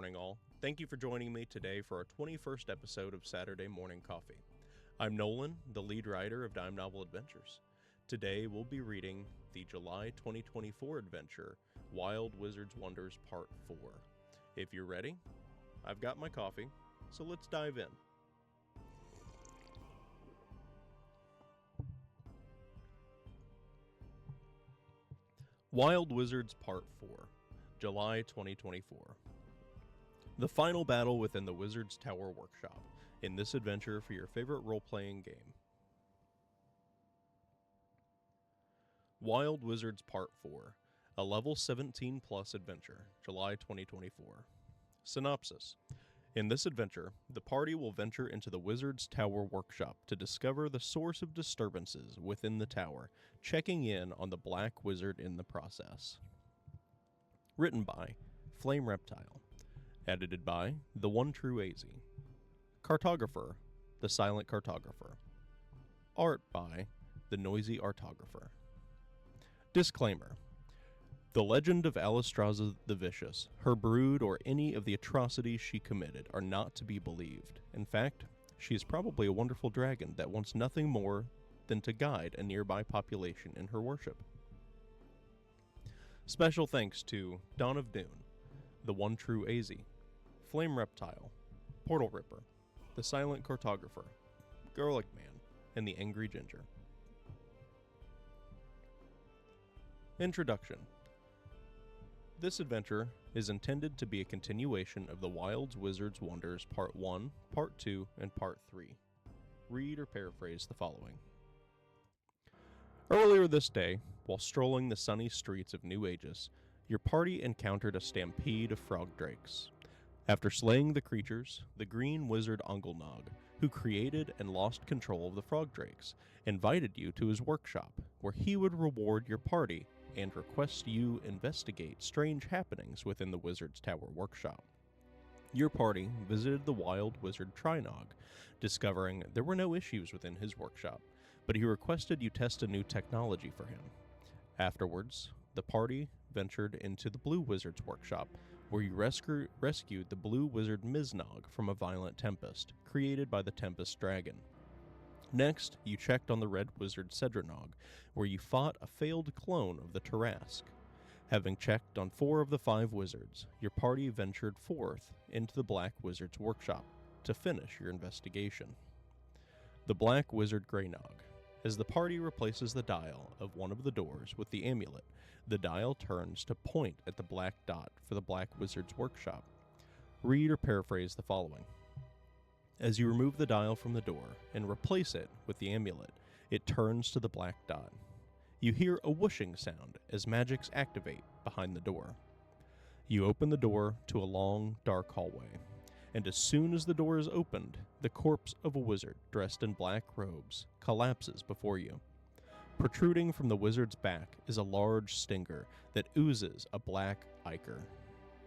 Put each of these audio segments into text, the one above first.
morning, all. Thank you for joining me today for our 21st episode of Saturday Morning Coffee. I'm Nolan, the lead writer of Dime Novel Adventures. Today we'll be reading the July 2024 adventure, Wild Wizard's Wonders Part 4. If you're ready, I've got my coffee, so let's dive in. Wild Wizards Part 4, July 2024. The final battle within the Wizard's Tower Workshop, in this adventure for your favorite role-playing game. Wild Wizards Part 4, a level 17 plus adventure, July 2024. Synopsis. In this adventure, the party will venture into the Wizard's Tower Workshop to discover the source of disturbances within the tower, checking in on the Black Wizard in the process. Written by Flame Reptile. Edited by The One True AZ. Cartographer, The Silent Cartographer. Art by The Noisy Artographer. Disclaimer. The legend of Alistraza the Vicious, her brood, or any of the atrocities she committed are not to be believed. In fact, she is probably a wonderful dragon that wants nothing more than to guide a nearby population in her worship. Special thanks to Dawn of Dune, The One True AZ, Flame Reptile, Portal Ripper, The Silent Cartographer, Garlic Man, and The Angry Ginger. Introduction. This adventure is intended to be a continuation of the Wild Wizard's Wonders Part 1, Part 2, and Part 3. Read or paraphrase the following. Earlier this day, while strolling the sunny streets of New Aegis, your party encountered a stampede of frog drakes. After slaying the creatures, the green wizard Unglenog, who created and lost control of the frog drakes, invited you to his workshop, where he would reward your party and request you investigate strange happenings within the Wizard's Tower Workshop. Your party visited the wild wizard Trinog, discovering there were no issues within his workshop, but he requested you test a new technology for him. Afterwards, the party ventured into the Blue Wizard's workshop, where you rescued the Blue Wizard Miznog from a violent tempest, created by the Tempest Dragon. Next, you checked on the Red Wizard Cedronog, where you fought a failed clone of the Tarrasque. Having checked on 4 of the 5 wizards, your party ventured forth into the Black Wizard's workshop to finish your investigation. The Black Wizard Greynog. As the party replaces the dial of one of the doors with the amulet, the dial turns to point at the black dot for the Black Wizard's workshop. Read or paraphrase the following. As you remove the dial from the door and replace it with the amulet, it turns to the black dot. You hear a whooshing sound as magics activate behind the door. You open the door to a long, dark hallway, and as soon as the door is opened, the corpse of a wizard dressed in black robes collapses before you. Protruding from the wizard's back is a large stinger that oozes a black ichor.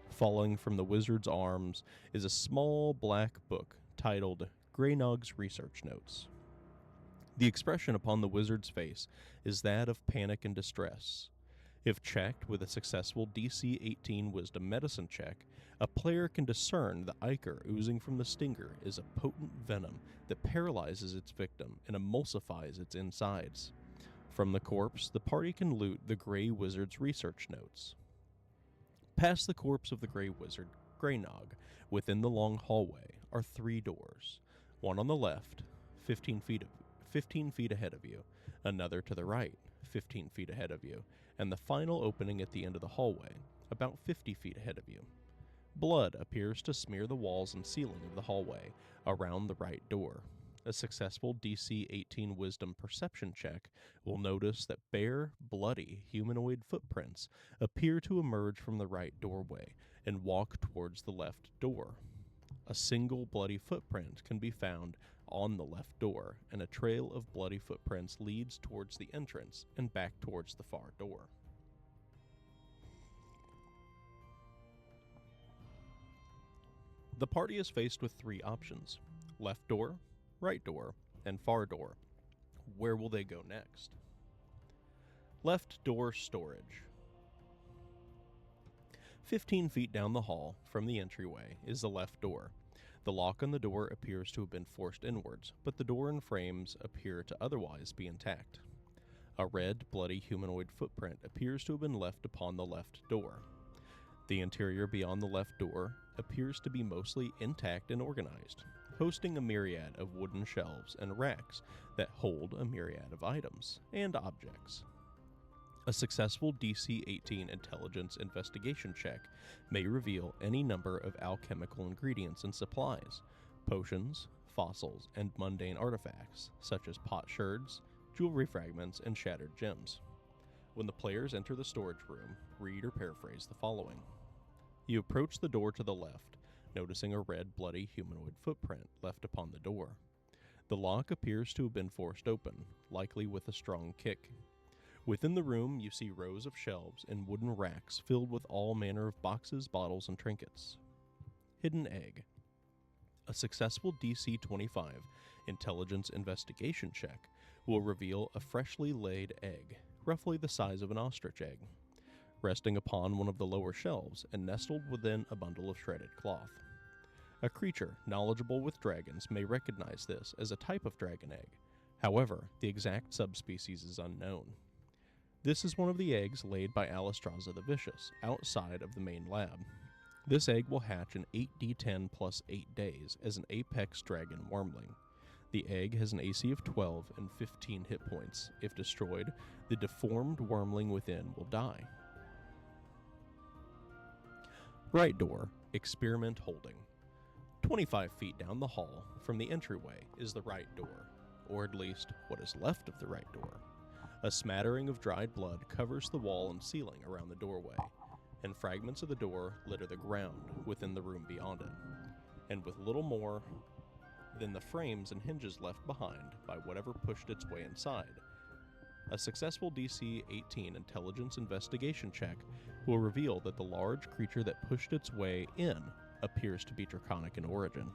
Falling from the wizard's arms is a small black book titled Greynog's Research Notes. The expression upon the wizard's face is that of panic and distress. If checked with a successful DC 18 Wisdom Medicine check, a player can discern the ichor oozing from the stinger is a potent venom that paralyzes its victim and emulsifies its insides. From the corpse, the party can loot the Grey Wizard's research notes. Past the corpse of the Grey Wizard, Greynog, within the long hallway, are 3 doors. One on the left, 15 feet ahead of you, another to the right, 15 feet ahead of you, and the final opening at the end of the hallway, about 50 feet ahead of you. Blood appears to smear the walls and ceiling of the hallway around the right door. A successful DC 18 Wisdom Perception check will notice that bare, bloody humanoid footprints appear to emerge from the right doorway and walk towards the left door. A single bloody footprint can be found on the left door, and a trail of bloody footprints leads towards the entrance and back towards the far door. The party is faced with 3 options: left door, right door, and far door. Where will they go next? Left door storage. 15 feet down the hall from the entryway is the left door. The lock on the door appears to have been forced inwards, but the door and frames appear to otherwise be intact. A red, bloody humanoid footprint appears to have been left upon the left door. The interior beyond the left door appears to be mostly intact and organized, hosting a myriad of wooden shelves and racks that hold a myriad of items and objects. A successful DC-18 intelligence investigation check may reveal any number of alchemical ingredients and supplies, potions, fossils, and mundane artifacts, such as potsherds, jewelry fragments, and shattered gems. When the players enter the storage room, read or paraphrase the following. You approach the door to the left, noticing a red, bloody humanoid footprint left upon the door. The lock appears to have been forced open, likely with a strong kick. Within the room, you see rows of shelves and wooden racks filled with all manner of boxes, bottles, and trinkets. Hidden egg. A successful DC-25 intelligence investigation check will reveal a freshly laid egg, roughly the size of an ostrich egg, resting upon one of the lower shelves and nestled within a bundle of shredded cloth. A creature knowledgeable with dragons may recognize this as a type of dragon egg. However, the exact subspecies is unknown. This is one of the eggs laid by Alistraza the Vicious outside of the main lab. This egg will hatch in 8d10 plus 8 days as an apex dragon wormling. The egg has an AC of 12 and 15 hit points. If destroyed, the deformed wormling within will die. Right door, experiment holding. 25 feet down the hall from the entryway is the right door, or at least what is left of the right door. A smattering of dried blood covers the wall and ceiling around the doorway, and fragments of the door litter the ground within the room beyond it, and with little more than the frames and hinges left behind by whatever pushed its way inside. A successful DC-18 intelligence investigation check will reveal that the large creature that pushed its way in appears to be draconic in origin.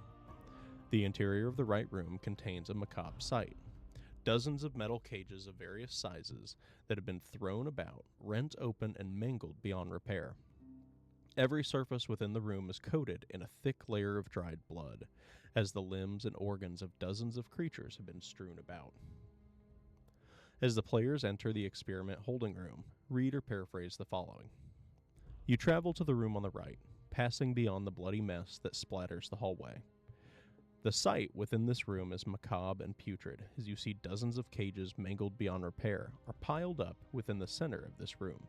The interior of the right room contains a macabre sight. Dozens of metal cages of various sizes that have been thrown about, rent open, and mangled beyond repair. Every surface within the room is coated in a thick layer of dried blood, as the limbs and organs of dozens of creatures have been strewn about. As the players enter the experiment holding room, read or paraphrase the following. You travel to the room on the right, passing beyond the bloody mess that splatters the hallway. The sight within this room is macabre and putrid, as you see dozens of cages mangled beyond repair are piled up within the center of this room.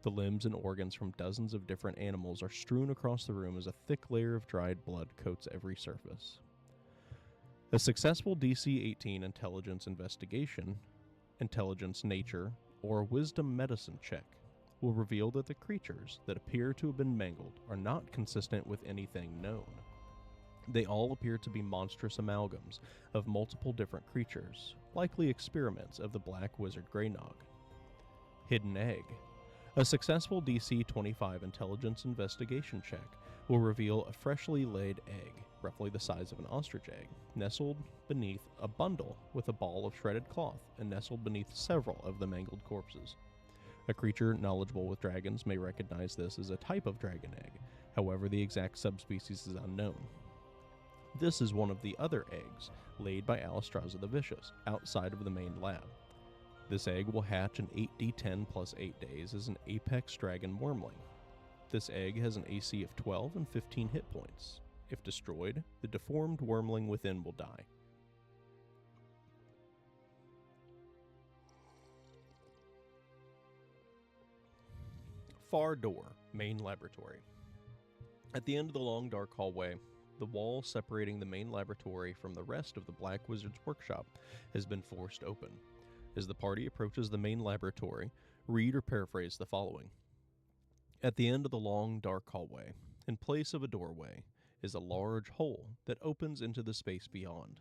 The limbs and organs from dozens of different animals are strewn across the room as a thick layer of dried blood coats every surface. A successful DC-18 intelligence investigation, intelligence nature, or wisdom medicine check will reveal that the creatures that appear to have been mangled are not consistent with anything known. They all appear to be monstrous amalgams of multiple different creatures, likely experiments of the Black Wizard Greynog. Hidden egg. A successful DC-25 intelligence investigation check will reveal a freshly laid egg, roughly the size of an ostrich egg, nestled beneath a bundle with a ball of shredded cloth and nestled beneath several of the mangled corpses. A creature knowledgeable with dragons may recognize this as a type of dragon egg, however the exact subspecies is unknown. This is one of the other eggs laid by Alistraza the Vicious outside of the main lab. This egg will hatch in 8d10 plus 8 days as an apex dragon wormling. This egg has an AC of 12 and 15 hit points. If destroyed, the deformed wormling within will die. Far door, main laboratory. At the end of the long dark hallway, the wall separating the main laboratory from the rest of the Black Wizard's workshop has been forced open. As the party approaches the main laboratory, read or paraphrase the following. At the end of the long dark hallway, in place of a doorway, is a large hole that opens into the space beyond.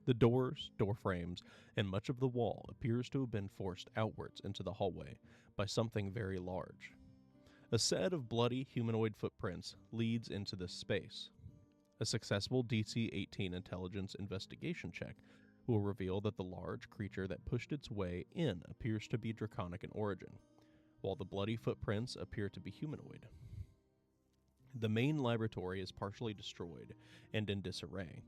The doors, door frames, and much of the wall appears to have been forced outwards into the hallway by something very large. A set of bloody humanoid footprints leads into this space. A successful DC-18 intelligence investigation check will reveal that the large creature that pushed its way in appears to be draconic in origin, while the bloody footprints appear to be humanoid. The main laboratory is partially destroyed and in disarray.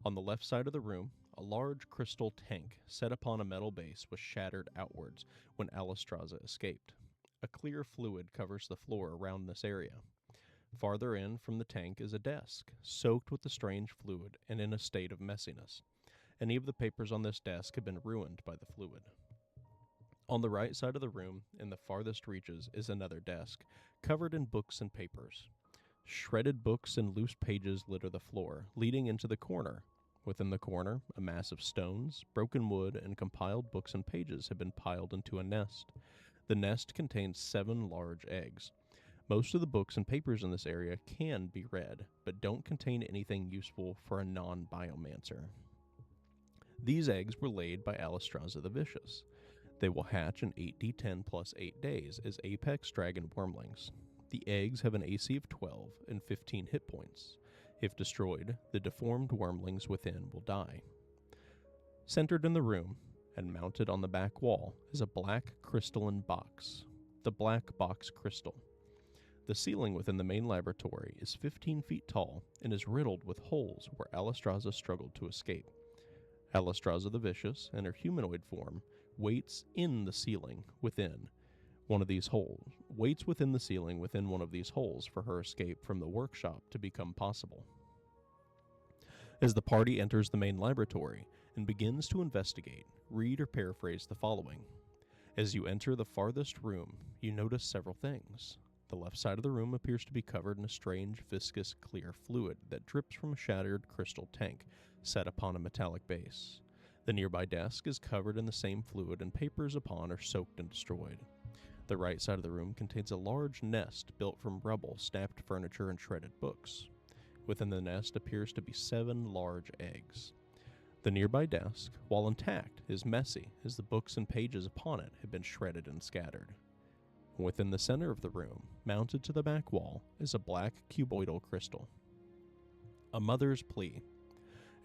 On the left side of the room, a large crystal tank set upon a metal base was shattered outwards when Alistraza escaped. A clear fluid covers the floor around this area. Farther in from the tank is a desk, soaked with the strange fluid and in a state of messiness. Any of the papers on this desk have been ruined by the fluid. On the right side of the room, in the farthest reaches, is another desk, covered in books and papers. Shredded books and loose pages litter the floor, leading into the corner. Within the corner, a mass of stones, broken wood, and compiled books and pages have been piled into a nest. The nest contains 7 large eggs. Most of the books and papers in this area can be read, but don't contain anything useful for a non-biomancer. These eggs were laid by Alistraza the Vicious. They will hatch in 8d10 plus 8 days as apex dragon wormlings. The eggs have an AC of 12 and 15 hit points. If destroyed, the deformed wormlings within will die. Centered in the room, and mounted on the back wall, is a black crystalline box, the Black Box Crystal. The ceiling within the main laboratory is 15 feet tall and is riddled with holes where Alistraza struggled to escape. Alistraza the Vicious, in her humanoid form, waits in the ceiling within one of these holes, within one of these holes for her escape from the workshop to become possible. As the party enters the main laboratory and begins to investigate, read or paraphrase the following. As you enter the farthest room, you notice several things. The left side of the room appears to be covered in a strange, viscous, clear fluid that drips from a shattered crystal tank set upon a metallic base. The nearby desk is covered in the same fluid and papers upon are soaked and destroyed. The right side of the room contains a large nest built from rubble, snapped furniture, and shredded books. Within the nest appears to be 7 large eggs. The nearby desk, while intact, is messy as the books and pages upon it have been shredded and scattered. Within the center of the room, mounted to the back wall, is a black cuboidal crystal. A mother's plea.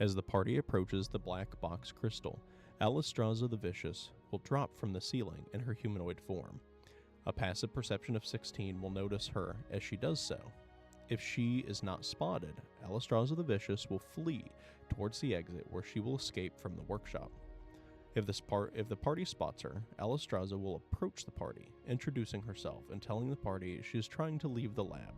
As the party approaches the Black Box Crystal, Alistraza the Vicious will drop from the ceiling in her humanoid form. A passive perception of 16 will notice her as she does so. If she is not spotted, Alistraza the Vicious will flee towards the exit where she will escape from the workshop. If the party spots her, Alistraza will approach the party, introducing herself and telling the party she is trying to leave the lab.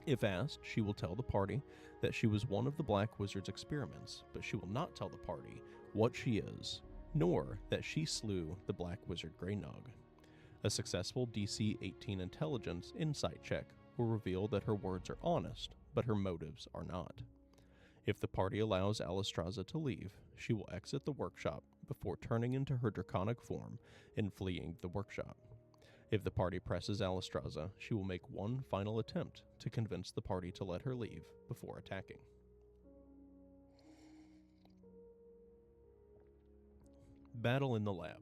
If asked, she will tell the party that she was one of the Black Wizard's experiments, but she will not tell the party what she is, nor that she slew the Black Wizard Greynog. A successful DC 18 intelligence insight check will reveal that her words are honest, but her motives are not. If the party allows Alistraza to leave, she will exit the workshop before turning into her draconic form and fleeing the workshop. If the party presses Alistraza, she will make one final attempt to convince the party to let her leave before attacking. Battle in the lab.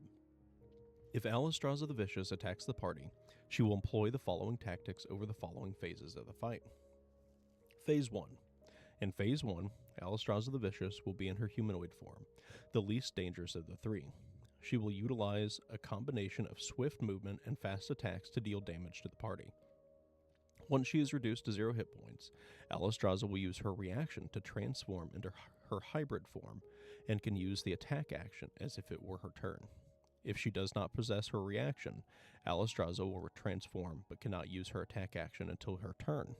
If Alistraza the Vicious attacks the party, she will employ the following tactics over the following phases of the fight. Phase 1. In Phase 1, Alistraza the Vicious will be in her humanoid form, the least dangerous of the 3. She will utilize a combination of swift movement and fast attacks to deal damage to the party. Once she is reduced to 0 hit points, Alistraza will use her reaction to transform into her hybrid form and can use the attack action as if it were her turn. If she does not possess her reaction, Alistraza will transform but cannot use her attack action until her turn.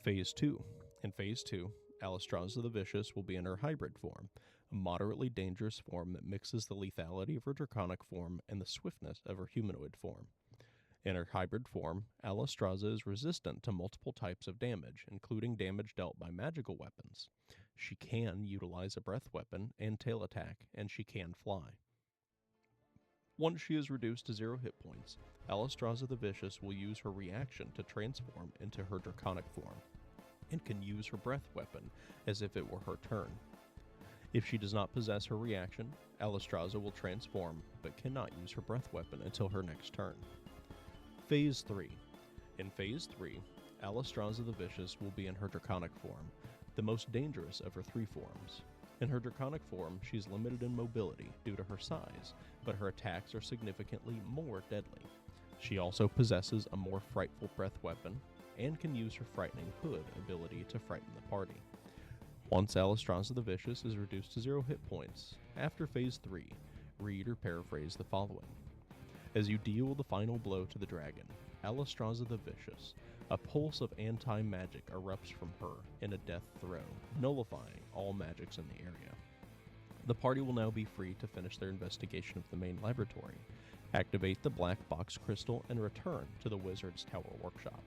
Phase 2. In Phase 2, Alistraza the Vicious will be in her hybrid form, a moderately dangerous form that mixes the lethality of her draconic form and the swiftness of her humanoid form. In her hybrid form, Alistraza is resistant to multiple types of damage, including damage dealt by magical weapons. She can utilize a breath weapon and tail attack, and she can fly. Once she is reduced to 0 hit points, Alistraza the Vicious will use her reaction to transform into her draconic form, and can use her breath weapon as if it were her turn. If she does not possess her reaction, Alistraza will transform, but cannot use her breath weapon until her next turn. Phase 3. In Phase 3, Alistraza the Vicious will be in her draconic form, the most dangerous of her 3 forms. In her draconic form, she is limited in mobility due to her size, but her attacks are significantly more deadly. She also possesses a more frightful breath weapon, and can use her Frightening Hood ability to frighten the party. Once Alistraza the Vicious is reduced to 0 hit points, after Phase 3, read or paraphrase the following. As you deal the final blow to the dragon, Alistraza the Vicious, a pulse of anti-magic erupts from her in a death throw, nullifying all magics in the area. The party will now be free to finish their investigation of the main laboratory, activate the black box crystal, and return to the Wizard's Tower Workshop.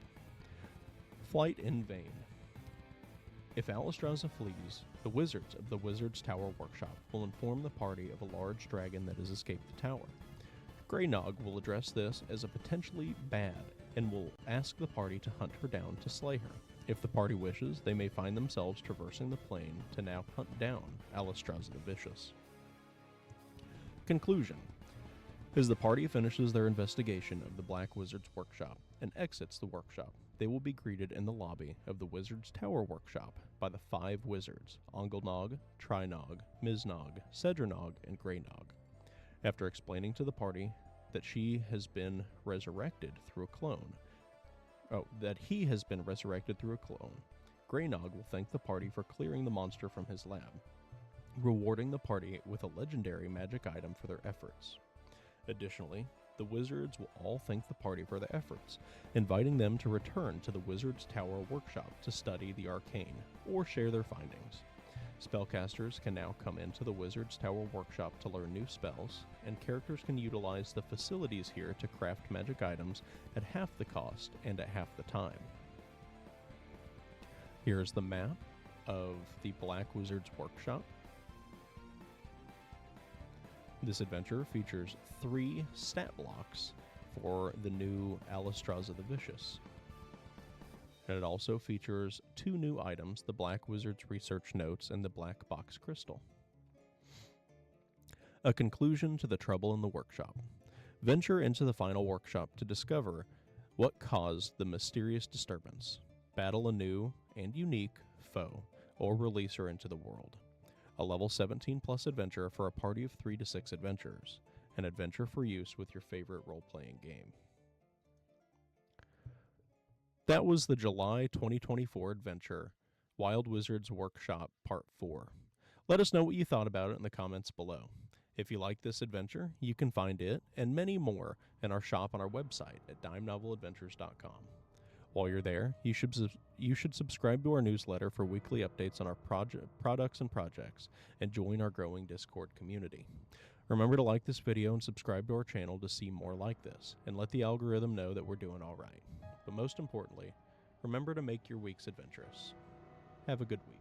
Flight in vain. If Alistraza flees, the wizards of the Wizard's Tower Workshop will inform the party of a large dragon that has escaped the tower. Greynog will address this as a potentially bad and will ask the party to hunt her down to slay her. If the party wishes, they may find themselves traversing the plane to now hunt down Alistraza the Vicious. Conclusion. As the party finishes their investigation of the Black Wizard's Workshop and exits the workshop, they will be greeted in the lobby of the Wizard's Tower Workshop by the 5 wizards, Ongelnog, Trinog, Miznog, Cedrinog, and Greynog. After explaining to the party that he has been resurrected through a clone, Greynog will thank the party for clearing the monster from his lab, rewarding the party with a legendary magic item for their efforts. Additionally, the wizards will all thank the party for their efforts, inviting them to return to the Wizard's Tower Workshop to study the arcane or share their findings. Spellcasters can now come into the Wizard's Tower Workshop to learn new spells, and characters can utilize the facilities here to craft magic items at half the cost and at half the time. Here's the map of the Black Wizard's Workshop. This adventure features 3 stat blocks for the new Alistraza the Vicious. And it also features 2 new items, the Black Wizard's Research Notes and the Black Box Crystal. A conclusion to the trouble in the workshop. Venture into the final workshop to discover what caused the mysterious disturbance, battle a new and unique foe, or release her into the world. A level 17 plus adventure for a party of 3 to 6 adventurers. An adventure for use with your favorite role-playing game. That was the July 2024 adventure, Wild Wizards Workshop Part 4. Let us know what you thought about it in the comments below. If you like this adventure, you can find it and many more in our shop on our website at dimenoveladventures.com. While you're there, you should subscribe to our newsletter for weekly updates on our products and projects, and join our growing Discord community. Remember to like this video and subscribe to our channel to see more like this, and let the algorithm know that we're doing all right. But most importantly, remember to make your weeks adventurous. Have a good week.